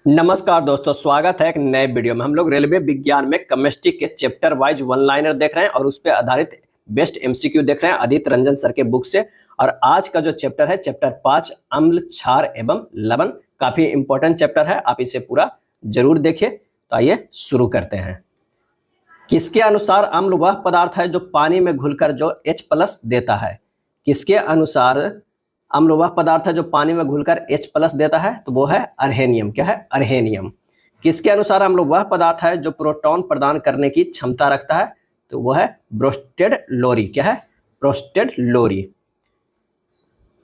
नमस्कार दोस्तों, स्वागत है एक नए वीडियो में। हम लोग रेलवे विज्ञान में केमिस्ट्री के चैप्टर वाइज वन लाइनर देख रहे हैं और उस पर आधारित बेस्ट एमसीक्यू देख रहे हैं आदित्य रंजन सर के बुक से। और आज का जो चैप्टर है चैप्टर 5 अम्ल, क्षार एवं लवण, काफी इंपॉर्टेंट चैप्टर है, आप इसे पूरा जरूर देखिए। तो आइए शुरू करते हैं। किसके अनुसार अम्ल वह पदार्थ है जो पानी में घुलकर जो H+ देता है? किसके अनुसार अम्ल वह पदार्थ है जो पानी में घुलकर H+ देता है? तो वो है अर्हेनियम। क्या है? अर्हेनियम। किसके अनुसार अम्ल वह पदार्थ है जो प्रोटॉन प्रदान करने की क्षमता रखता है? तो वो है ब्रोस्टेड लोरी। क्या है? ब्रोस्टेड लोरी।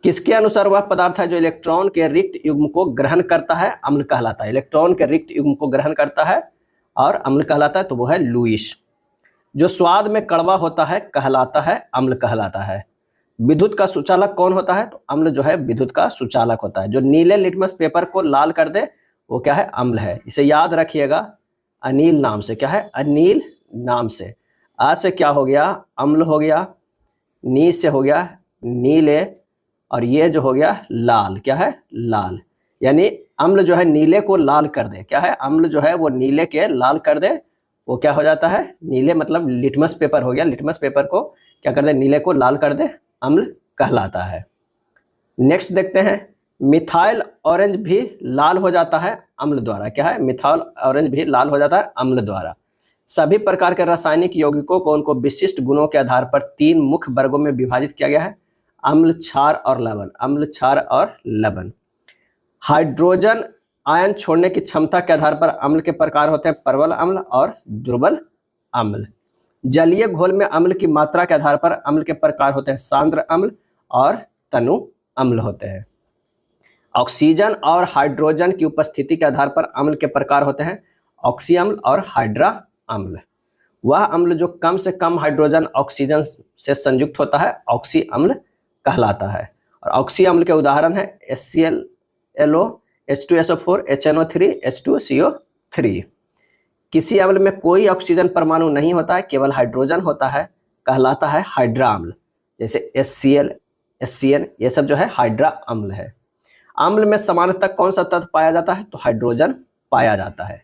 किसके अनुसार वह पदार्थ है जो इलेक्ट्रॉन के रिक्त युग्म को ग्रहण करता है? अम्ल कहलाता है। इलेक्ट्रॉन के रिक्त युग्म को ग्रहण करता है और अम्ल कहलाता है, तो वो है लुईस। जो स्वाद में कड़वा होता है कहलाता है अम्ल कहलाता है। विद्युत का सुचालक कौन होता है? तो अम्ल जो है विद्युत का सुचालक होता है। जो नीले लिटमस पेपर को लाल कर दे वो क्या है? अम्ल है। इसे याद रखिएगा, अनील नाम से। क्या है? अनील नाम से। आ से क्या हो गया? अम्ल हो गया। नी से हो गया नीले, और ये जो हो गया लाल। क्या है? लाल। यानी अम्ल जो है नीले को लाल कर दे। क्या है? अम्ल जो है वो नीले के लाल कर दे, वो क्या हो जाता है? नीले मतलब लिटमस पेपर हो गया। लिटमस पेपर को क्या कर दे? नीले को लाल कर दे, अम्ल कहलाता है। नेक्स्ट देखते हैं, मिथाइल ऑरेंज भी लाल हो जाता है अम्ल द्वारा। क्या है? मिथाइल ऑरेंज भी लाल हो जाता है अम्ल द्वारा। सभी प्रकार के रासायनिक यौगिकों को उनको विशिष्ट गुणों के आधार पर 3 मुख्य वर्गों में विभाजित किया गया है: अम्ल, क्षार और लवण। अम्ल, क्षार और लवण। हाइड्रोजन आयन छोड़ने की क्षमता के आधार पर अम्ल के प्रकार होते हैं प्रबल अम्ल और दुर्बल अम्ल। जलीय घोल में अम्ल की मात्रा के आधार पर अम्ल के प्रकार होते हैं सांद्र अम्ल और तनु अम्ल होते हैं। ऑक्सीजन और हाइड्रोजन की उपस्थिति के आधार पर अम्ल के प्रकार होते हैं ऑक्सी अम्ल और हाइड्रा अम्ल। वह अम्ल जो कम से कम हाइड्रोजन ऑक्सीजन से संयुक्त होता है ऑक्सी अम्ल कहलाता है। और ऑक्सी अम्ल के उदाहरण है HClO, H2SO4, HNO3, H2CO3। किसी अम्ल में कोई ऑक्सीजन परमाणु नहीं होता है, केवल हाइड्रोजन होता है, कहलाता है हाइड्रा अम्ल। जैसे HCl, HCN, ये सब जो है हाइड्रा अम्ल है। अम्ल में सामान्यतः कौन सा तत्व पाया जाता है? तो हाइड्रोजन पाया जाता है।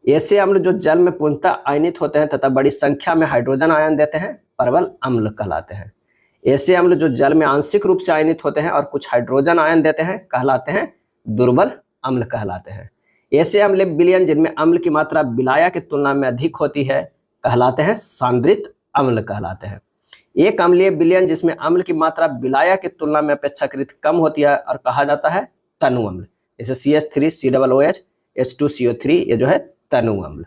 ऐसे अम्ल जो जल में पूर्णतः आयनित होते हैं तथा बड़ी संख्या में हाइड्रोजन आयन देते हैं प्रबल अम्ल कहलाते हैं। ऐसे अम्ल जो जल में आंशिक रूप से आयनित होते हैं और कुछ हाइड्रोजन आयन देते हैं कहलाते हैं दुर्बल अम्ल कहलाते हैं। ऐसे अम्लीय विलयन जिनमें अम्ल की मात्रा विलाया की तुलना में अधिक होती है कहलाते हैं सांद्रित अम्ल कहलाते हैं। एक अम्लीय विलयन जिसमें अम्ल की मात्रा विलाया की तुलना में अपेक्षाकृत कम होती है और कहा जाता है तनु अम्ल। जैसे CH3COOH, H2CO3, ये जो है तनु अम्ल।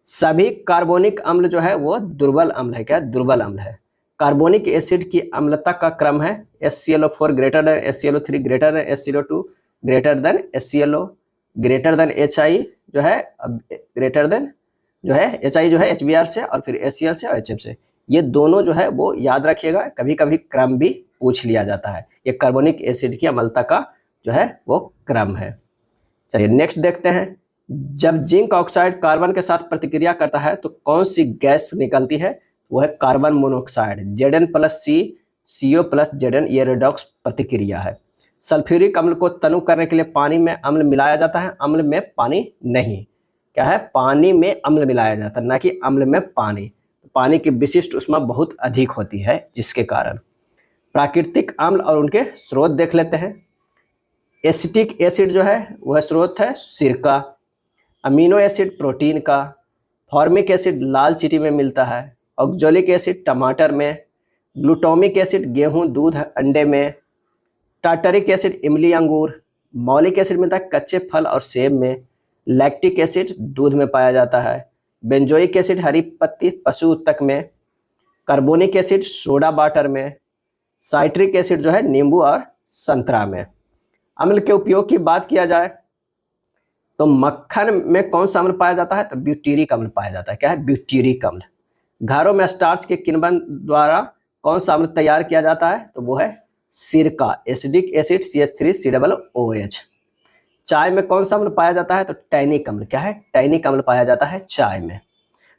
सभी कार्बोनिक अम्ल जो है वो दुर्बल अम्ल है। क्या? दुर्बल अम्ल है। कार्बोनिक एसिड की अम्लता का क्रम है HClO4 greater than HClO3 greater than HClO2 greater than HClO greater than HI जो है ग्रेटर देन जो है HI जो है HBr से, और फिर HCl से और HF से। ये दोनों जो है वो याद रखिएगा, कभी कभी क्रम भी पूछ लिया जाता है। ये कार्बोनिक एसिड की अम्लता का जो है वो क्रम है। चलिए नेक्स्ट देखते हैं। जब जिंक ऑक्साइड कार्बन के साथ प्रतिक्रिया करता है तो कौन सी गैस निकलती है? वो है कार्बन मोनोऑक्साइड। Zn+C CO+Zn, ये रेडॉक्स प्रतिक्रिया है। सल्फ्यूरिक अम्ल को तनु करने के लिए पानी में अम्ल मिलाया जाता है, अम्ल में पानी नहीं। क्या है? पानी में अम्ल मिलाया जाता है, ना कि अम्ल में पानी। पानी की विशिष्ट ऊष्मा बहुत अधिक होती है जिसके कारण। प्राकृतिक अम्ल और उनके स्रोत देख लेते हैं। एसिटिक एसिड जो है वह स्रोत है सिरका। अमीनो एसिड प्रोटीन का। फॉर्मिक एसिड लाल चींटी में मिलता है। ऑक्जेलिक एसिड टमाटर में। ग्लूटामिक एसिड गेहूं, दूध, अंडे में। टार्टरिक एसिड इमली, अंगूर। मौलिक एसिड मिलता है कच्चे फल और सेब में। लैक्टिक एसिड दूध में पाया जाता है। बेंजोइक एसिड हरी पत्ती पशु उत्तक में। कार्बोनिक एसिड सोडा वाटर में। साइट्रिक एसिड जो है नींबू और संतरा में। अम्ल के उपयोग की बात किया जाए तो मक्खन में कौन सा अम्ल पाया जाता है? तो ब्यूटीरिक अम्ल पाया जाता है। क्या है? ब्यूटीरिक अम्ल। घरों में स्टार्च के किण्वन द्वारा कौन सा अम्ल तैयार किया जाता है? तो वो है सिरका, एसिडिक एसिड CH3COOH। चाय में कौन सा अम्ल पाया जाता है? तो टैनिक अम्ल। क्या है? टैनिक अम्ल पाया जाता है चाय में।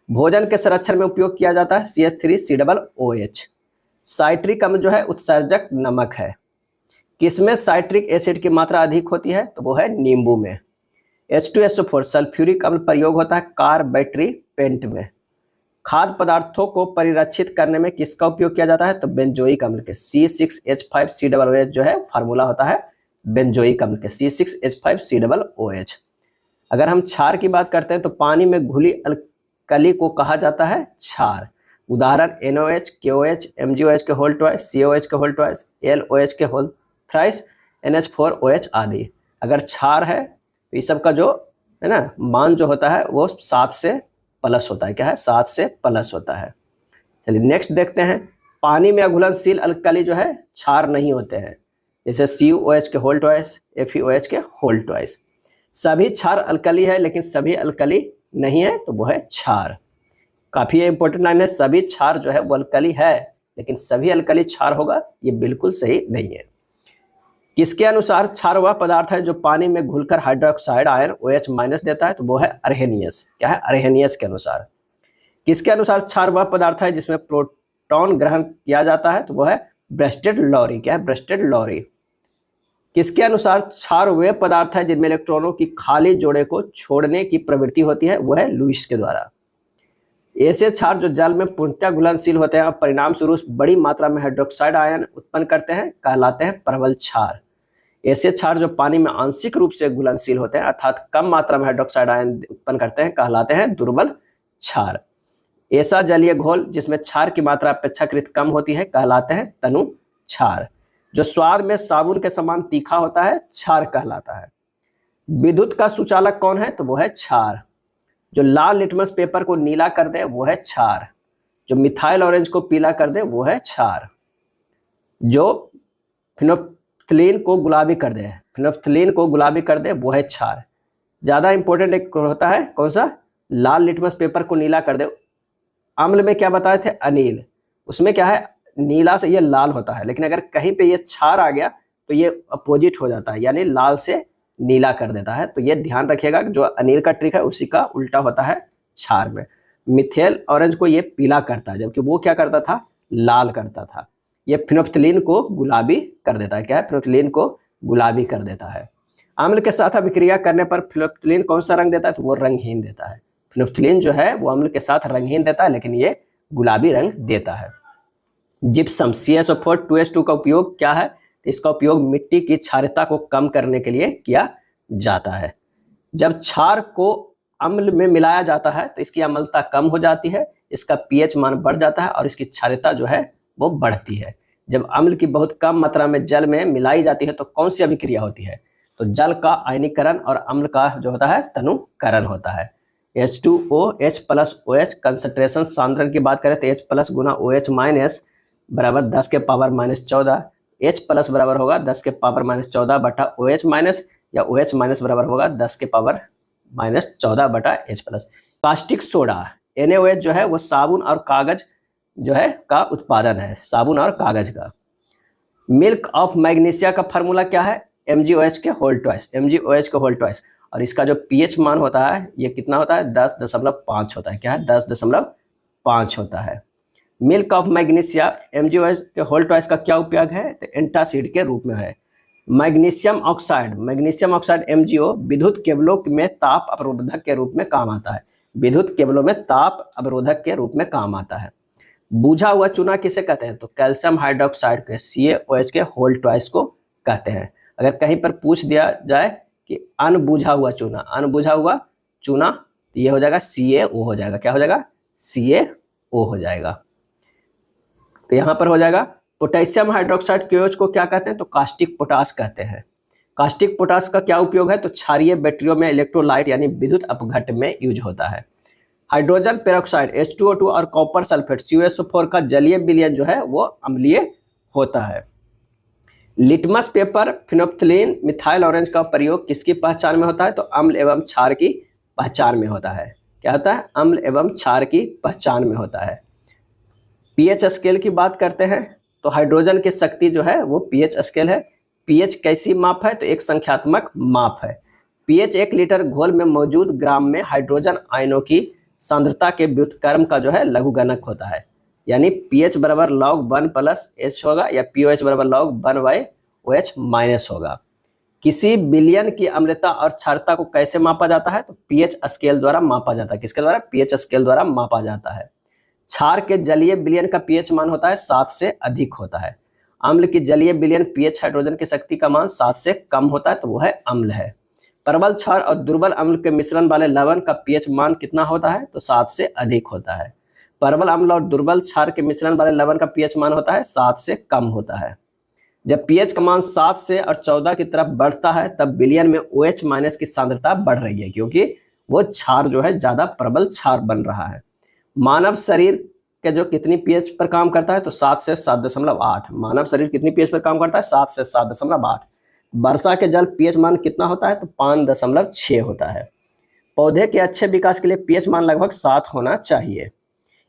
भोजन के संरक्षण में उपयोग किया जाता है CH3COOH। साइट्रिक अम्ल जो है उत्सर्जक नमक है। किसमें साइट्रिक एसिड की मात्रा अधिक होती है? तो वो है नींबू में। H2SO4 सल्फ्यूरिक अम्ल प्रयोग होता है कार, बैटरी, पेंट में। खाद्य पदार्थों को परिरक्षित करने में किसका उपयोग किया जाता है? तो बेंजोइक अम्ल के। C6H5COOH जो है फार्मूला होता है बेंजोइक अम्ल के, C6H5COOH। अगर हम क्षार की बात करते हैं तो पानी में घुली अल्कली को कहा जाता है क्षार। उदाहरण NaOH, KOH, MgOH के होल ट्वाइस, COH के होल ट्वाइस, LOH के होल थ्राइस, NH4OH आदि। अगर क्षार है तो ये सब का जो है ना मान जो होता है वो 7 से प्लस होता है। क्या है? 7 से प्लस होता है। चलिए नेक्स्ट देखते हैं। पानी में अघुलनशील अल्कली जो है क्षार नहीं होते हैं, जैसे CuOH के होल ट्वाइस, FeOH के होल ट्वाइस। सभी क्षार अल्कली है लेकिन सभी अल्कली नहीं है तो वो है क्षार। काफी इंपॉर्टेंट लाइन है, सभी क्षार जो है वो अल्कली है लेकिन सभी अल्कली क्षार होगा, ये बिल्कुल सही नहीं है। किसके अनुसार क्षार वह पदार्थ है जो पानी में घुलकर हाइड्रोक्साइड आयन OH- देता है? तो वो है अर्हेनियस। क्या है? अर्हेनियस के अनुसार। किसके अनुसार क्षार वह पदार्थ है जिसमें प्रोटॉन ग्रहण किया जाता है? तो वो है ब्रेस्टेड लॉरी। क्या है? Bronsted Lowry. किसके अनुसार क्षार वे पदार्थ है जिनमें इलेक्ट्रॉनों की खाली जोड़े को छोड़ने की प्रवृत्ति होती है? वो है लुईस के द्वारा। ऐसे क्षार जो जल में पूर्णतः घुलनशील होते हैं और परिणाम स्वरूप बड़ी मात्रा में हाइड्रोक्साइड आयन उत्पन्न करते हैं कहलाते हैं प्रबल क्षार। ऐसे क्षार जो पानी में आंशिक रूप से घुलनशील होते हैं अर्थात कम मात्रा में हाइड्रोक्साइड आयन उत्पन्न करते हैं कहलाते हैं दुर्बल क्षार। ऐसा जलीय घोल जिसमें क्षार की मात्रा अपेक्षाकृत कम होती है कहलाते हैं तनु क्षार। जो स्वाद में साबुन के समान तीखा होता है क्षार कहलाता है। विद्युत का सुचालक कौन है? तो वो है क्षार। जो लाल लिटमस पेपर को नीला कर दे वो है क्षार। जो मिथाइल ऑरेंज को पीला कर दे वो है क्षार। जो फिनोफ्थलीन को गुलाबी कर दे, फिनोफ्थलीन को गुलाबी कर दे वो है क्षार। ज्यादा इंपॉर्टेंट एक होता है कौन सा? लाल लिटमस पेपर को नीला कर दे। अम्ल में क्या बताए थे? अनिल। उसमें क्या है? नीला से ये लाल होता है, लेकिन अगर कहीं पे ये क्षार आ गया तो ये अपोजिट हो जाता है, यानी लाल से नीला कर देता है। तो ये ध्यान रखिएगा जो अनिल का ट्रिक है उसी का उल्टा होता है क्षार में। मिथाइल ऑरेंज को ये पीला करता है जबकि वो क्या करता था? लाल करता था। ये फिनोफ्थलीन को गुलाबी कर देता है। क्या है? फिनोफ्थलीन को गुलाबी कर देता है। अम्ल के साथ अभिक्रिया करने पर फिनोफ्थलीन कौन सा रंग देता है? तो वो रंगहीन देता है। फिनोफ्थलीन जो है वो अम्ल के साथ रंगहीन देता है लेकिन ये गुलाबी रंग देता है। जिप्सम CaSO4 2H2 का उपयोग क्या है? तो इसका उपयोग मिट्टी की क्षारता को कम करने के लिए किया जाता है। जब क्षार को अम्ल में मिलाया जाता है तो इसकी अम्लता कम हो जाती है, इसका pH मान बढ़ जाता है और इसकी क्षारता जो है वो बढ़ती है। जब अम्ल की बहुत कम मात्रा में जल में मिलाई जाती है तो कौन सी अभिक्रिया होती है? तो जल का आयनीकरण और अम्ल का जो होता है तनुकरण होता है। H2O H+OH कंसंट्रेशन सांद्रण की बात करें तो H+ गुना OH- बराबर 10 के पावर -14। H+ बराबर होगा 10 के पावर -14 बटा OH- या OH- बराबर होगा 10 के पावर -14 बटा H+। कास्टिक सोडा NaOH जो है वो साबुन और कागज जो है का उत्पादन है, साबुन और कागज का। मिल्क ऑफ मैग्नीशिया का फार्मूला क्या है? MgOH के होल ट्वाइस, MgOH के होल ट्वाइस। और इसका जो pH मान होता है ये कितना होता है? 10.5 होता है। क्या है? 10.5 होता है। मिल्क ऑफ मैग्नीशिया MgOH के होल ट्वाइस का क्या उपयोग है? तो एंटासिड के रूप में है। मैग्नीशियम ऑक्साइड MgO विद्युत केबलों में ताप अवरोधक के रूप में काम आता है। विद्युत केबलों में ताप अवरोधक के रूप में काम आता है। बुझा हुआ चूना किसे कहते हैं? तो कैल्शियम हाइड्रोक्साइड के CaOH के होल ट्वाइस को कहते हैं। अगर कहीं पर पूछ दिया जाए कि अनबुझा हुआ चूना तो ये हो जाएगा CaO हो जाएगा। क्या हो जाएगा? CaO हो जाएगा। तो यहाँ पर हो जाएगा पोटेशियम हाइड्रोक्साइड KOH को क्या कहते हैं? तो कास्टिक पोटास कहते हैं। कास्टिक पोटास का क्या उपयोग है? तो क्षारीय बैटरियों में इलेक्ट्रोलाइट यानी विद्युत अपघट्य में यूज होता है। हाइड्रोजन पेरोक्साइड H2O2 और कॉपर सल्फेट CuSO4 का जलीय विलयन जो है वो अम्लीय होता है। Litmus paper, phenolphthalein, methyl orange का प्रयोग किसकी पहचान में होता है? तो अम्ल एवं क्षार की पहचान में होता है। क्या होता है? अम्ल एवं क्षार की पहचान में होता है। pH स्केल की बात करते हैं तो हाइड्रोजन की शक्ति जो है वो pH स्केल है। pH कैसी माप है? तो एक संख्यात्मक माप है। pH 1 लीटर घोल में मौजूद ग्राम में हाइड्रोजन आयनों की सांद्रता के व्युत्क्रम का जो है लघुगणक होता है, यानी pH बराबर log 1 + H होगा या POH बराबर log 1/OH- होगा। किसी विलयन की अम्लता और क्षारता को कैसे मापा जाता है? तो पीएच स्केल द्वारा मापा जाता है। किसके द्वारा? पीएच स्केल द्वारा मापा जाता है। क्षार के जलीय विलयन का पीएच मान होता है 7 से अधिक होता है। अम्ल की जलीय विलयन पीएच हाइड्रोजन की शक्ति का मान 7 से कम होता है, तो वो है अम्ल है। प्रबल क्षार और दुर्बल अम्ल के मिश्रण वाले लवण का पीएच मान कितना होता है? तो 7 से अधिक होता है। प्रबल अम्ल और दुर्बल क्षार के मिश्रण वाले लवण का पीएच मान होता है 7 से कम होता है। जब पीएच का मान 7 से और 14 की तरफ बढ़ता है तब विलयन में OH माइनस की सांद्रता बढ़ रही है, क्योंकि वो क्षार जो है ज्यादा प्रबल क्षार बन रहा है। मानव शरीर के जो कितनी पीएच पर काम करता है? तो 7 से 7.8। मानव शरीर कितनी पीएच पर काम करता है? 7 से 7.8। वर्षा के जल पीएच मान कितना होता है? तो 5.6 होता है। पौधे के अच्छे विकास के लिए पीएच मान लगभग 7 होना चाहिए।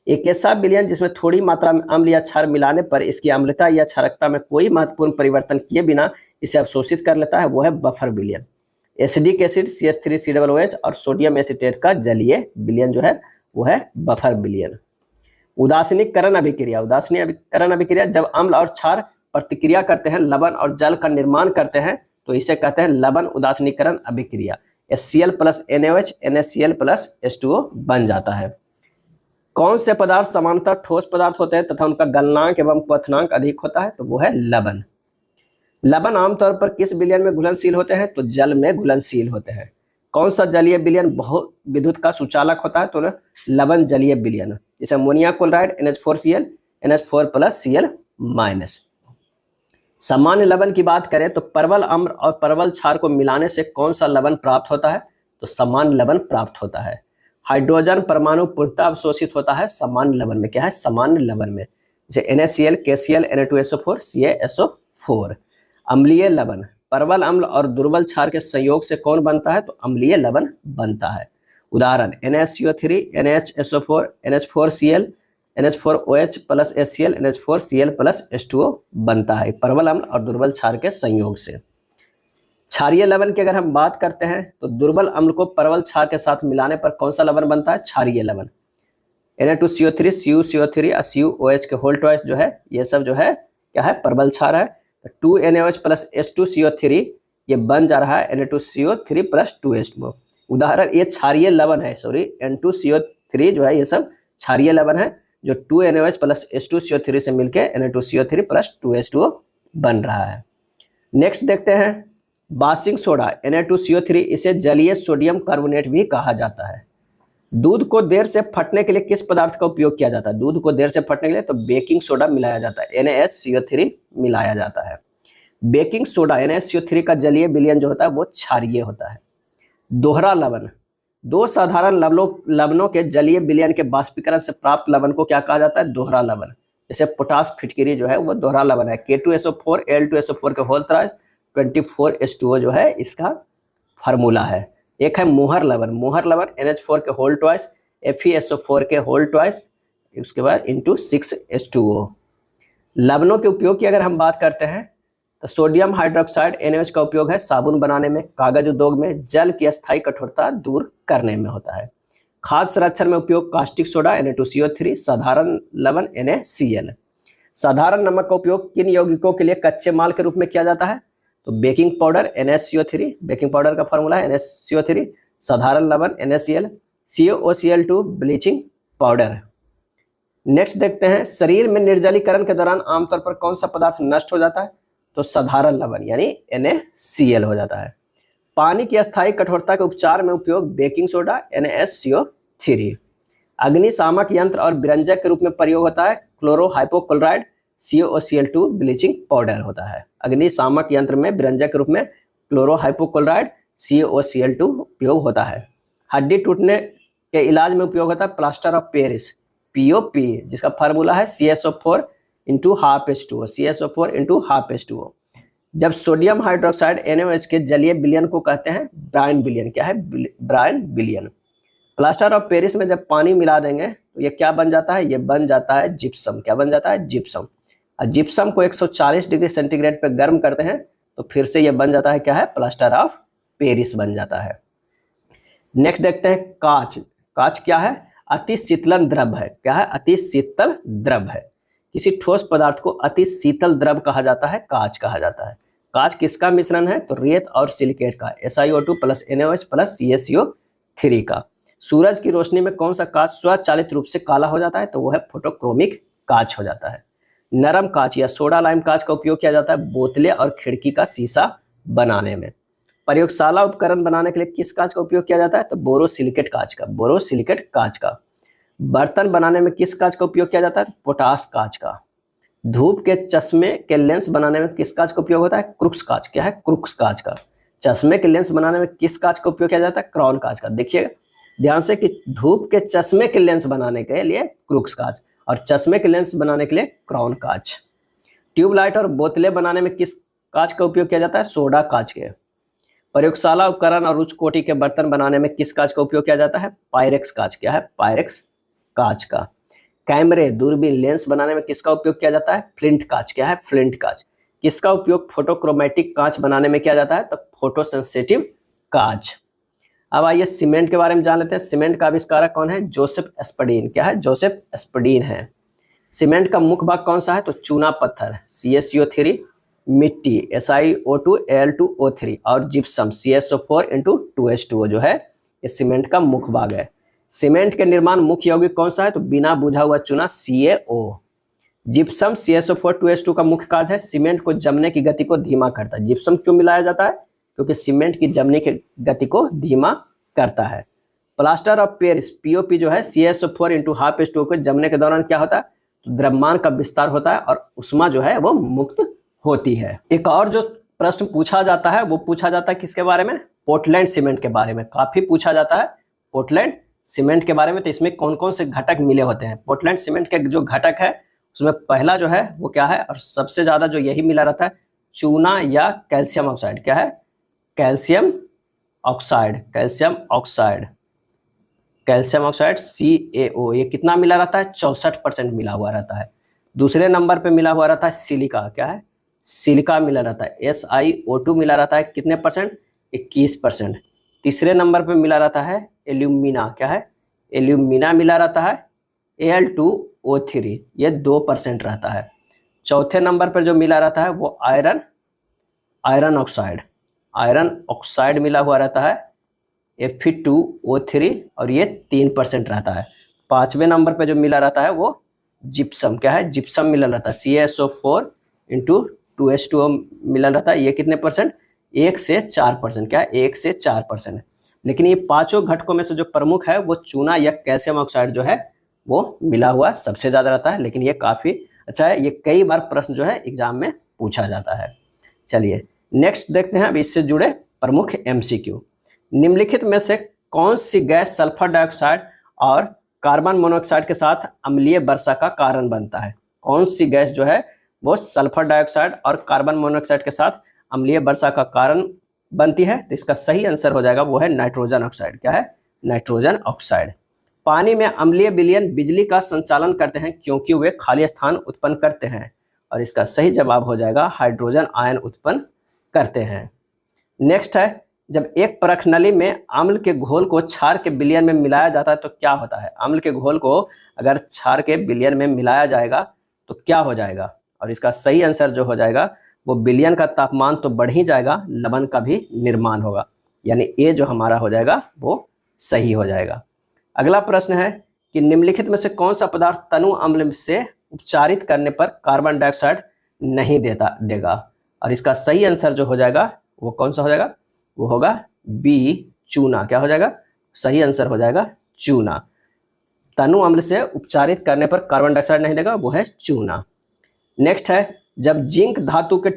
एक ऐसा विलयन जिसमें थोड़ी मात्रा में अम्ल या क्षार मिलाने पर इसकी अम्लता या क्षारकता में कोई महत्वपूर्ण परिवर्तन किए बिना इसे अवशोषित कर लेता है, वो है बफर विलयन। एसिडिक एसिड CH3COOH और सोडियम एसीटेट का जलीय विलयन जो है वो है बफर विलयन। उदासीनीकरण अभिक्रिया। उदासीनीकरण अभिक्रिया जब अम्ल और क्षार प्रतिक्रिया करते हैं, लवण और जल का निर्माण करते हैं, तो इसे कहते हैं लवण उदासीनीकरण अभिक्रिया। HCl + NaOH NaCl + H2O बन जाता है। कौन से पदार्थ सामान्यतः ठोस पदार्थ होते हैं तथा उनका गलनांक एवं क्वथनांक अधिक होता है? तो वो है लवण। लवण आमतौर पर किस विलयन में घुलनशील होते हैं? तो जल में घुलनशील होते हैं। कौन सा जलीय विलयन बहुत विद्युत का सुचालक होता है? तो लवण जलीय विलयन, जैसे ammonia chloride NH4Cl NH4 + Cl-। सामान्य लवण की बात करें तो प्रबल अम्ल और प्रबल क्षार को मिलाने से कौन सा लवण प्राप्त होता है? तो सामान्य लवण प्राप्त होता है। हाइड्रोजन परमाणु पूर्णतः अवशोषित होता है सामान्य लवण में। क्या है? सामान्य लवण में, जैसे NaCl KCl Na2SO4 CaSO4। अम्लीय लवण प्रबल अम्ल और दुर्बल क्षार के संयोग से कौन बनता है? तो अम्लीय लवण बनता है। उदाहरण NaCO3 NaHSO4 NH4Cl NH4OH + HCl NH4Cl + H2O बनता है प्रबल अम्ल और दुर्बल क्षार के संयोग से। क्षारीय लवण की अगर हम बात करते हैं तो दुर्बल अम्ल को प्रबल क्षार के साथ मिलाने पर कौन सा लवण बनता है? क्षारीय लवण। Na2CO3 CuCO3 और CuOH के होल ट्वाइस जो है ये सब जो है क्या है? प्रबल क्षार है। 2NaOH + H2CO3 ये बन जा रहा है Na2CO3 + 2H2O। उदाहरण ये क्षारीय लवण है, N2CO3 जो है ये सब क्षारीय लवण है जो 2NaOH + H2CO3 से मिलकर Na2CO3 + 2H2O बन रहा है। नेक्स्ट देखते हैं बाशिंग सोडा Na2CO3, इसे जलीय सोडियम कार्बोनेट भी कहा जाता है। दूध को देर से फटने के लिए किस पदार्थ का उपयोग किया जाता है? दूध को देर से फटने के लिए तो बेकिंग सोडा मिलाया जाता है, NaSCO3 मिलाया जाता है। बेकिंग सोडा NaSCO3 का जलीय विलयन जो होता है वो क्षारीय होता है। दोहरा लवण, दो साधारण लवणों के जलीय विलयन के बाष्पीकरण से प्राप्त लवण को क्या कहा जाता है? दोहरा लवण। जैसे पोटास फिटकिरी जो है वो दोहरा लवण है। K2SO4 Al2SO4 के होल ट्वाइस 24H2O जो है इसका फार्मूला है। एक है मोहर लवण। मोहर लवण NH4 के होल ट्वाइस FeSO4 के होल ट्वाइस उसके बाद इंटू 6H2O। लवणों के उपयोग की अगर हम बात करते हैं तो सोडियम हाइड्रोक्साइड NaOH का उपयोग है साबुन बनाने में, कागज उद्योग में, जल की अस्थायी कठोरता दूर करने में होता है। खाद्य संरक्षण में उपयोग कास्टिक सोडा Na2CO3, साधारण लवण NaCl। साधारण नमक का उपयोग किन यौगिकों के लिए कच्चे माल के रूप में किया जाता है? तो baking powder NaCO3, baking powder का फॉर्मूला है NaCO3, साधारण लवण NaCl, COCl2 bleaching powder. Next देखते हैं शरीर में निर्जलीकरण के दौरान आमतौर पर कौन सा पदार्थ नष्ट हो जाता है? तो साधारण लवण यानी NaCl हो जाता है। पानी की अस्थायी कठोरता के उपचार में उपयोग बेकिंग सोडा NaSCO3। अग्निशामक यंत्र और विरंजक के रूप में प्रयोग होता है क्लोरोहाइपोक्लोराइड COCl2 ब्लीचिंग पाउडर होता है। अग्निशामक यंत्र में विरंजक के रूप में क्लोरोहाइपोक्लोराइड COCl2 उपयोग होता है। हड्डी टूटने के इलाज में उपयोग होता है प्लास्टर ऑफ पेरिस POP, जिसका फार्मूला है CSO4 × 12H2O, CSO4 × 12H2O। जब सोडियम हाइड्रोक्साइड NaOH के जलीय विलयन को कहते हैं ब्रायन विलयन। क्या है? ब्रायन विलयन। प्लास्टर ऑफ पेरिस में जब पानी मिला देंगे तो ये क्या बन जाता है? ये बन जाता है जिप्सम। क्या बन जाता है? जिप्सम। और जिप्सम को 140 डिग्री सेंटीग्रेड पे गर्म करते हैं तो फिर से ये बन जाता है क्या है? प्लास्टर ऑफ पेरिस बन जाता है। नेक्स्ट देखते हैं कांच। कांच क्या है? अति शीतलन द्रव है। क्या है? अति शीतल द्रव है। किसी ठोस पदार्थ को अति शीतल द्रव कहा जाता है, कांच कहा जाता है। कांच किसका मिश्रण है? तो रेत और सिलिकेट का, SiO2 plus NaOH plus CaCO3 का। सूरज की रोशनी में कौन सा कांच स्वचालित रूप से काला हो जाता है? तो वो है फोटोक्रोमिक कांच हो जाता है। नरम कांच या सोडा लाइम कांच का उपयोग किया जाता है बोतलें और खिड़की का शीशा बनाने में। प्रयोगशाला उपकरण बनाने के लिए किस कांच का उपयोग किया जाता है? तो बोरोसिलिकेट कांच का, बोरोसिलिकेट कांच का। बर्तन बनाने में किस कांच का उपयोग किया जाता है? पोटास कांच का। धूप के चश्मे के लेंस बनाने में किस कांच का उपयोग होता है? क्रुक्स कांच। क्या है? क्रुक्स कांच का। चश्मे के लेंस बनाने में किस कांच का उपयोग किया जाता है? क्राउन कांच का। देखिए ध्यान से कि धूप के चश्मे के लेंस बनाने के लिए क्रुक्स कांच और चश्मे के लेंस बनाने के लिए क्राउन कांच। ट्यूबलाइट और बोतलें बनाने में किस कांच का उपयोग किया जाता है? सोडा कांच के। प्रयोगशाला उपकरण और उच्च कोटि के बर्तन बनाने में किस कांच का उपयोग किया जाता है? पायरेक्स कांच। क्या है? पायरेक्स कांच का। कैमरे, दूरबीन, लेंस बनाने में किसका उपयोग किया जाता है? फ्लिंट कांच। क्या है? फ्लिंट कांच। किसका उपयोग फोटोक्रोमेटिक कांच बनाने में किया जाता है? तो फोटोसेंसिटिव कांच। अब आइए सीमेंट के बारे में जान लेते हैं। सीमेंट का आविष्कारक कौन है? जोसेफ एस्पडीन। क्या है? जोसेफ एस्पडीन है। सीमेंट का मुख्य भाग कौन सा है? तो चूना पत्थर, CaCO3, मिट्टी, SiO2 Al2O3 और जिप्सम, CaSO4 जो है ये सीमेंट का मुख्य भाग है। सीमेंट के निर्माण मुख्य यौगिक कौन सा है? तो बिना बुझा हुआ चूना, CaO। जिप्सम, CaSO4 का मुख्य कार्य है सीमेंट को जमने की गति को धीमा करता है। जिप्सम क्यों मिलाया जाता है? क्योंकि सीमेंट की जमने की गति को धीमा करता है। प्लास्टर ऑफ पेरिस, POP जो है CaSO4 को जमने के दौरान क्या होता है? तो द्रव्यमान का विस्तार होता है और उष्मा जो है वो मुक्त होती है। एक और जो प्रश्न पूछा जाता है वो पूछा जाता है किसके बारे में? पोर्टलैंड सीमेंट के बारे में। काफी पूछा जाता है पोर्टलैंड सीमेंट के बारे में। तो इसमें कौन कौन से घटक मिले होते हैं? पोर्टलैंड सीमेंट के जो घटक है उसमें पहला जो है वो क्या है और सबसे ज्यादा जो यही मिला रहता है? चूना या कैल्शियम ऑक्साइड। क्या है? Calcium oxide, calcium oxide, calcium oxide CaO। ये कितना मिला रहता है? 64% मिला हुआ रहता है। दूसरे नंबर पे मिला हुआ रहता है सिलिका। क्या है? सिलिका मिला रहता है, SiO2 मिला रहता है कितने परसेंट? 21%। तीसरे नंबर पे मिला रहता है एल्यूमिना। क्या है? एल्यूमिना मिला रहता है Al2O3, ये 2% रहता है। चौथे नंबर पर जो मिला रहता है वो iron, iron oxide, iron oxide मिला हुआ रहता है Fe2O3 और ये 3% रहता है। पांचवें नंबर पे जो मिला रहता है वो जिप्सम। क्या है? जिप्सम मिला रहता है, CaSO4 मिला रहता है। ये कितने परसेंट? 1 से 4%। क्या है? 1 से 4%। लेकिन ये पांचों घटकों में से जो प्रमुख है वो चूना या कैल्शियम ऑक्साइड जो है वो मिला हुआ सबसे ज्यादा रहता है। लेकिन ये काफी अच्छा है, ये कई बार प्रश्न जो है एग्जाम में पूछा जाता है। चलिए नेक्स्ट देखते हैं अब इससे जुड़े प्रमुख MCQ। निम्नलिखित में से कौन सी गैस सल्फर डाइऑक्साइड और कार्बन मोनोऑक्साइड के साथ अम्लीय वर्षा का कारण बनता है? कौन सी गैस जो है वो सल्फर डाइऑक्साइड और कार्बन मोनोऑक्साइड के साथ अम्लीय वर्षा का कारण बनती है? तो इसका सही आंसर हो जाएगा वो है नाइट्रोजन ऑक्साइड। क्या है? Nitrogen oxide. पानी में अम्लीय विलयन बिजली का संचालन करते हैं क्योंकि वे खाली स्थान उत्पन्न करते हैं, और इसका सही जवाब हो जाएगा हाइड्रोजन आयन उत्पन्न करते हैं। नेक्स्ट है, जब एक परख नली में अम्ल के घोल को क्षार के विलयन में मिलाया जाता है तो क्या होता है? अम्ल के घोल को अगर क्षार के विलयन में मिलाया जाएगा तो क्या हो जाएगा? और इसका सही आंसर जो हो जाएगा वो विलयन का तापमान तो बढ़ ही जाएगा, लवण का भी निर्माण होगा, यानी ए जो हमारा हो जाएगा वो सही हो जाएगा। अगला प्रश्न है कि निम्नलिखित में से कौन सा पदार्थ तनु अम्ल से उपचारित करने पर कार्बन डाइऑक्साइड नहीं देगा? और इसका सही आंसर जो हो जाएगा वो कौन सा हो जाएगा? वो होगा बी, चूना। क्या हो जाएगा? सही आंसर हो जाएगा चूना। तनु अम्ल से उपचारित करने पर कार्बन डाइऑक्साइड नहीं देगा, वो है चूना। नेक्स्ट है, जब जिंक धातु के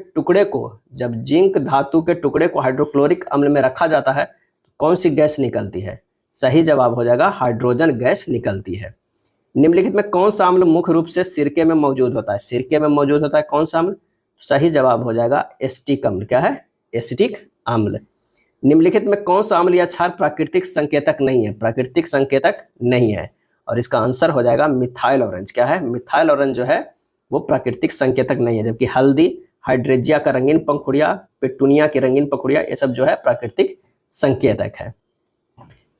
टुकड़े को हाइड्रोक्लोरिक अम्ल में रखा जाता है तो कौन सी गैस निकलती है? सही जवाब हो जाएगा हाइड्रोजन गैस निकलती है। निम्नलिखित में कौन सा अम्ल मुख्य रूप से सिरके में मौजूद होता है? सिरके में मौजूद होता है कौन सा अम्ल? सही जवाब हो जाएगा एसिटिक अम्ल। क्या है? एसिटिक अम्ल। निम्नलिखित में कौन सा अम्ल या क्षार प्राकृतिक संकेतक नहीं है? प्राकृतिक संकेतक नहीं है, और इसका आंसर हो जाएगा मिथाइल ऑरेंज। क्या है? मिथाइल ऑरेंज जो है वो प्राकृतिक संकेतक नहीं है, जबकि हल्दी, हाइड्रेजिया का रंगीन पंखुड़िया, पेटूनिया की रंगीन पंखुड़िया, ये सब जो है प्राकृतिक संकेतक है।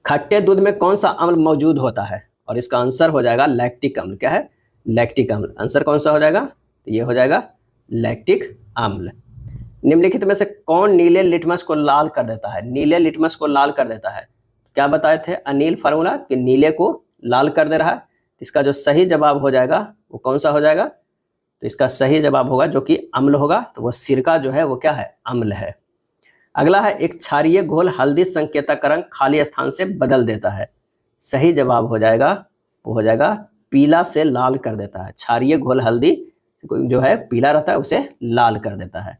खट्टे दूध में कौन सा अम्ल मौजूद होता है? और इसका आंसर हो जाएगा लैक्टिक अम्ल। क्या है? लैक्टिक अम्ल। आंसर कौन सा हो जाएगा? तो ये हो जाएगा लैक्टिक अम्ल। निम्नलिखित में से कौन नीले लिटमस को लाल कर देता है? नीले लिटमस को लाल कर देता है, क्या बताए थे अनिल फार्मूला कि नीले को लाल कर दे रहा है। इसका जो सही जवाब हो जाएगा वो कौन सा हो जाएगा? तो इसका सही जवाब होगा जो कि अम्ल होगा, तो वो सिरका जो है वो क्या है? अम्ल है। अगला है एक क्षारीय घोल हल्दी संकेतक का रंग खाली स्थान से बदल देता है। सही जवाब हो जाएगा वो हो जाएगा पीला से लाल कर देता है। क्षारीय घोल हल्दी जो है पीला रहता है उसे लाल कर देता है।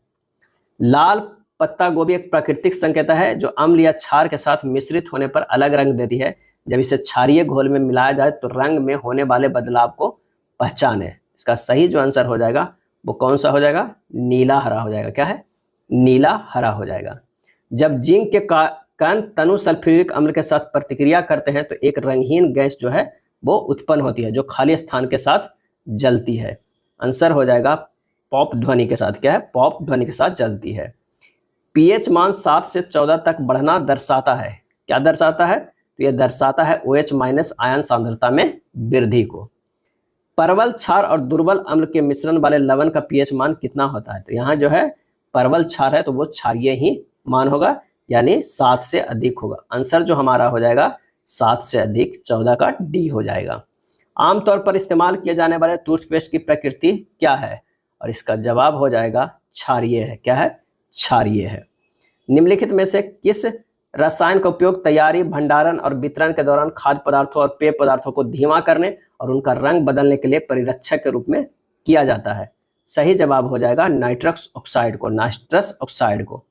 लाल पत्ता गोभी एक प्राकृतिक संकेतक है जो अम्ल या क्षार के साथ मिश्रित होने पर अलग रंग देती है। जब इसे क्षारीय घोल में मिलाया जाए तो रंग में होने वाले बदलाव को पहचाने। इसका सही जो आंसर हो जाएगा वो कौन सा हो जाएगा? नीला हरा हो जाएगा। क्या है? नीला हरा हो जाएगा। जब जिंक के कण तनु सल्फ्यूरिक अम्ल के साथ प्रतिक्रिया करते हैं तो एक रंगहीन गैस जो है वो उत्पन्न होती है जो खाली स्थान के साथ जलती है। आंसर हो जाएगा पॉप ध्वनि के साथ। क्या है? पॉप ध्वनि के साथ जलती है। पीएच मान 7 से 14 तक बढ़ना दर्शाता है। क्या दर्शाता है? तो यह दर्शाता है OH- आयन सांद्रता में वृद्धि को। परवल क्षार और दुर्बल अम्ल के मिश्रण वाले लवण का पीएच मान कितना होता है? तो यहाँ जो है परवल क्षार है तो वो क्षारीय ही मान होगा, यानी 7 से अधिक होगा। आंसर जो हमारा हो जाएगा 7 से अधिक, 14 का डी हो जाएगा। आमतौर पर इस्तेमाल किए जाने वाले टूथपेस्ट की प्रकृति क्या है? और इसका जवाब हो जाएगा क्षारीय है। क्या है? क्षारीय है। निम्नलिखित में से किस रसायन का उपयोग तैयारी, भंडारण और वितरण के दौरान खाद्य पदार्थों और पेय पदार्थों को धीमा करने और उनका रंग बदलने के लिए परिरक्षक के रूप में किया जाता है? सही जवाब हो जाएगा नाइट्रस ऑक्साइड को।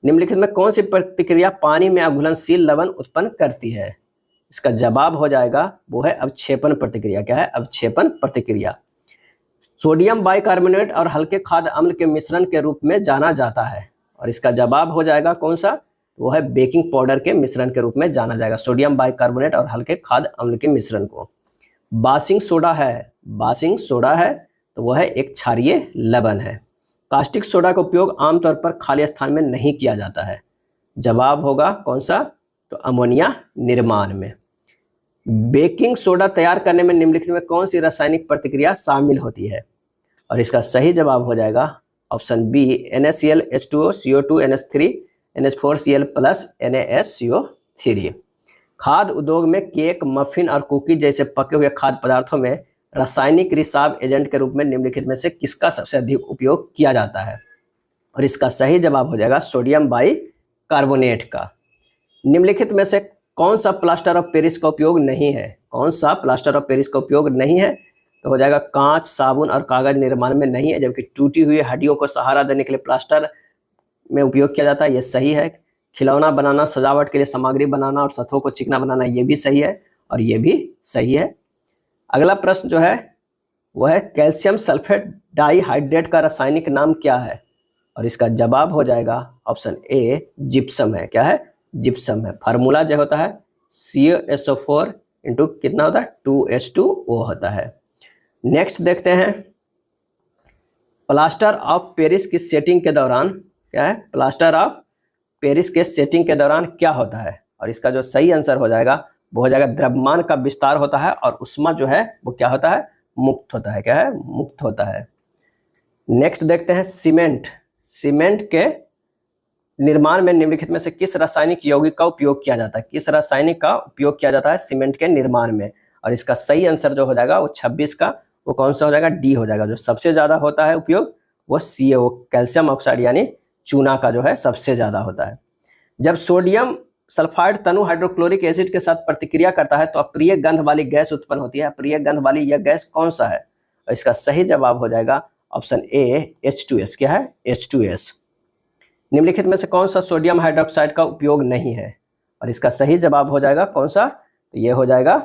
निम्नलिखित में कौन सी प्रतिक्रिया पानी में अघुलनशील लवण उत्पन्न करती है? इसका जवाब हो जाएगा वो है अवक्षेपण प्रतिक्रिया। क्या है? अवक्षेपण प्रतिक्रिया। सोडियम बाइकार्बोनेट और हल्के खाद्य अम्ल के मिश्रण के रूप में जाना जाता है, और इसका जवाब हो जाएगा कौन सा? वो है बेकिंग पाउडर के मिश्रण के रूप में जाना जाएगा। सोडियम बाइकार्बोनेट और हल्के खाद्य अम्ल के मिश्रण को। बासिंग सोडा है तो वह है एक क्षारीय लवण है। कास्टिक सोडा का उपयोग आमतौर पर खाली स्थान में नहीं किया जाता है। जवाब होगा कौन सा? तो अमोनिया निर्माण में। बेकिंग सोडा तैयार करने में निम्नलिखित में कौन सी रासायनिक प्रतिक्रिया शामिल होती है? और इसका सही जवाब हो जाएगा option B NaCl H2O CO2 NH3 NH4Cl plus NaSCO3। खाद्य उद्योग में केक, मफिन और कुकी जैसे पके हुए खाद्य पदार्थों में रासायनिक रिसाव एजेंट के रूप में निम्नलिखित में से किसका सबसे अधिक उपयोग किया जाता है? और इसका सही जवाब हो जाएगा सोडियम बाइकार्बोनेट का। निम्नलिखित में से कौन सा प्लास्टर ऑफ पेरिस का उपयोग नहीं है? कौन सा प्लास्टर ऑफ पेरिस का उपयोग नहीं है? तो हो जाएगा कांच, साबुन और कागज निर्माण में नहीं है, जबकि टूटी हुई हड्डियों को सहारा देने के लिए प्लास्टर में उपयोग किया जाता है। ये सही है। खिलौना बनाना, सजावट के लिए सामग्री बनाना और सतहों को चिकना बनाना, ये भी सही है और ये भी सही है। अगला प्रश्न जो है वो है कैल्शियम सल्फेट डाइहाइड्रेट का रासायनिक नाम क्या है? और इसका जवाब हो जाएगा ऑप्शन ए जिप्सम है। क्या है? जिप्सम है। फार्मूला जो होता है CaSO4 इंटू कितना होता है? 2H2O होता है। नेक्स्ट देखते हैं प्लास्टर ऑफ पेरिस की सेटिंग के दौरान क्या है? प्लास्टर ऑफ पेरिस के सेटिंग के दौरान क्या होता है? और इसका जो सही आंसर हो जाएगा वो हो जाएगा द्रव्यमान का विस्तार होता है और उष्मा जो है वो क्या होता है? मुक्त होता है। क्या है? मुक्त होता है। नेक्स्ट देखते हैं सीमेंट के निर्माण में निम्नलिखित में से किस रासायनिक यौगिक का उपयोग किया जाता है? किस रासायनिक का उपयोग किया जाता है सीमेंट के निर्माण में? और इसका सही आंसर जो हो जाएगा वो 26 का वो कौन सा हो जाएगा? डी हो जाएगा। जो सबसे ज्यादा होता है उपयोग वो CaO कैल्शियम ऑक्साइड यानी चूना का जो है सबसे ज्यादा होता है। जब सोडियम सल्फाइड तनु हाइड्रोक्लोरिक एसिड के साथ प्रतिक्रिया करता है तो अप्रिय गंध वाली गैस उत्पन्न होती है। अप्रिय गंध वाली यह गैस कौन सा है? और इसका सही जवाब हो जाएगा ऑप्शन ए H2S। क्या है? H2S। निम्नलिखित में से कौन सा सोडियम हाइड्रोक्साइड का उपयोग नहीं है? और इसका सही जवाब हो जाएगा कौन सा? तो ये हो जाएगा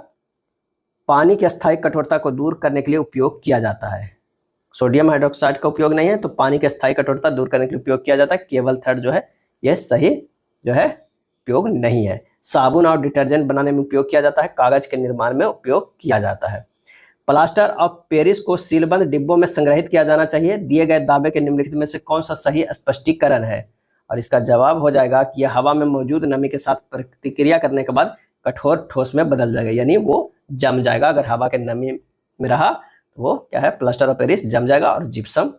पानी की अस्थायी कठोरता को दूर करने के लिए उपयोग किया जाता है। सोडियम हाइड्रोक्साइड का उपयोग नहीं है तो पानी की अस्थायी कठोरता दूर करने के लिए उपयोग किया जाता है। केवल थर्ड जो है ये सही जो है उपयोग नहीं है। साबुन और डिटर्जेंट बनाने में उपयोग किया जाता है। कागज के निर्माण में उपयोग किया जाता है। प्लास्टर ऑफ पेरिस को सीलबंद डिब्बों में संग्रहित किया जाना चाहिए। दिए गए दावे के निम्नलिखित में से कौन सा सही स्पष्टीकरण है? और इसका जवाब हो जाएगा कि यह हवा में मौजूद नमी के साथ प्रतिक्रिया करने के बाद कठोर ठोस में बदल जाएगा, यानी वो जम जाएगा। अगर हवा के नमी में रहा तो वो क्या है? प्लास्टर ऑफ पेरिस जम जाएगा और जिप्सम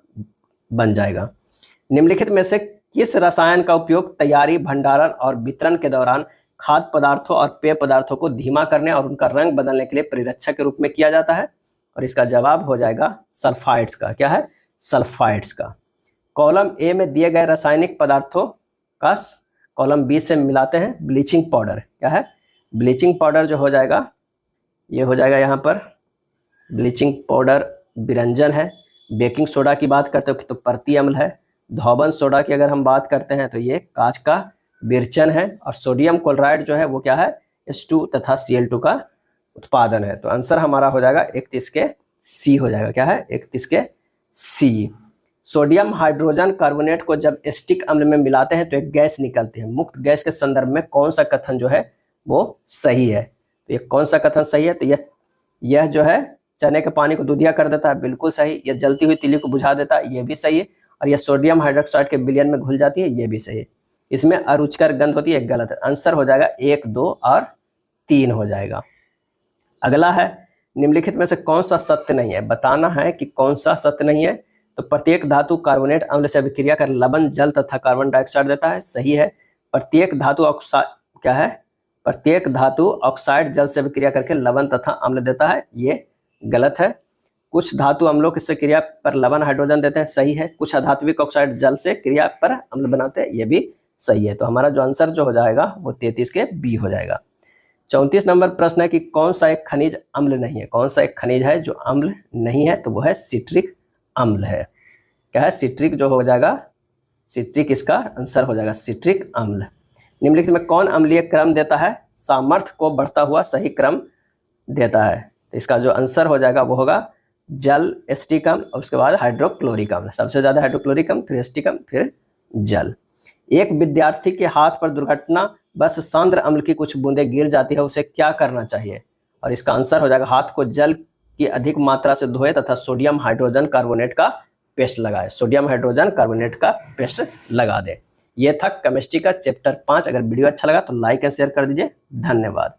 बन जाएगा। निम्नलिखित में से किस रसायन का उपयोग तैयारी, भंडारण और वितरण के दौरान खाद्य पदार्थों और पेय पदार्थों को धीमा करने और उनका रंग बदलने के लिए परिरक्षक के रूप में किया जाता है? और इसका जवाब हो जाएगा सल्फाइड्स का। क्या है? सल्फाइड्स का। कॉलम ए में दिए गए रासायनिक पदार्थों का कॉलम बी से मिलाते हैं ब्लीचिंग पाउडर। क्या है? ब्लीचिंग पाउडर जो हो जाएगा, ये हो जाएगा यहाँ पर ब्लीचिंग पाउडर विरंजन है। बेकिंग सोडा की बात करते हो तो परती अम्ल है। धौबन सोडा की अगर हम बात करते हैं तो ये कांच का विरचन है। और सोडियम क्लोराइड जो है वो क्या है? H2 तथा Cl2 का उत्पादन है। तो आंसर हमारा हो जाएगा 31 के सी हो जाएगा। क्या है? 31 के सी। सोडियम हाइड्रोजन कार्बोनेट को जब एसिटिक अम्ल में मिलाते हैं तो एक गैस निकलती है। मुक्त गैस के संदर्भ में कौन सा कथन जो है वो सही है? तो ये कौन सा कथन सही है? तो यह जो है चने के पानी को दूधिया कर देता है, बिल्कुल सही। यह जलती हुई तीली को बुझा देता है, ये भी सही है। और यह सोडियम हाइड्रोक्साइड के विलयन में घुल जाती है, ये भी सही है। इसमें अरुचिकर गंध होती है, गलत है। आंसर हो जाएगा 1, 2 और 3 हो जाएगा। अगला है निम्नलिखित में से कौन सा सत्य नहीं है? बताना है कि कौन सा सत्य नहीं है। तो प्रत्येक धातु कार्बोनेट अम्ल से अभिक्रिया कर लवण, जल तथा कार्बन डाइऑक्साइड देता है, सही है। प्रत्येक धातु ऑक्साइड क्या है? प्रत्येक धातु ऑक्साइड जल से अभिक्रिया करके लवण तथा अम्ल देता है, ये गलत है। कुछ धातु अम्लों की क्रिया पर लवण हाइड्रोजन देते हैं, सही है। कुछ अधात्विक ऑक्साइड जल से क्रिया पर अम्ल बनाते हैं, ये भी सही है। तो हमारा जो आंसर जो हो जाएगा वो 33 के बी हो जाएगा। 34 नंबर प्रश्न है कि कौन सा एक खनिज अम्ल नहीं है? कौन सा एक खनिज है जो अम्ल नहीं है? तो वो है सिट्रिक अम्ल है। क्या है? सिट्रिक जो हो जाएगा, सिट्रिक इसका आंसर हो जाएगा, सिट्रिक अम्ल। निम्नलिखित में कौन अम्लीय क्रम देता है? सामर्थ्य को बढ़ता हुआ सही क्रम देता है। तो इसका जो आंसर हो जाएगा वो होगा जल, एसिटिक अम्ल और उसके बाद हाइड्रोक्लोरिक अम्ल। सबसे ज्यादा हाइड्रोक्लोरिक अम्ल, फिर एसिटिक अम्ल, फिर जल। एक विद्यार्थी के हाथ पर दुर्घटना बस सांद्र अम्ल की कुछ बूंदें गिर जाती है, उसे क्या करना चाहिए? और इसका आंसर हो जाएगा हाथ को जल की अधिक मात्रा से धोए तथा सोडियम हाइड्रोजन कार्बोनेट का पेस्ट लगाए। सोडियम हाइड्रोजन कार्बोनेट का पेस्ट लगा दे। ये था केमिस्ट्री का चैप्टर 5। अगर वीडियो अच्छा लगा तो लाइक एंड शेयर कर दीजिए। धन्यवाद।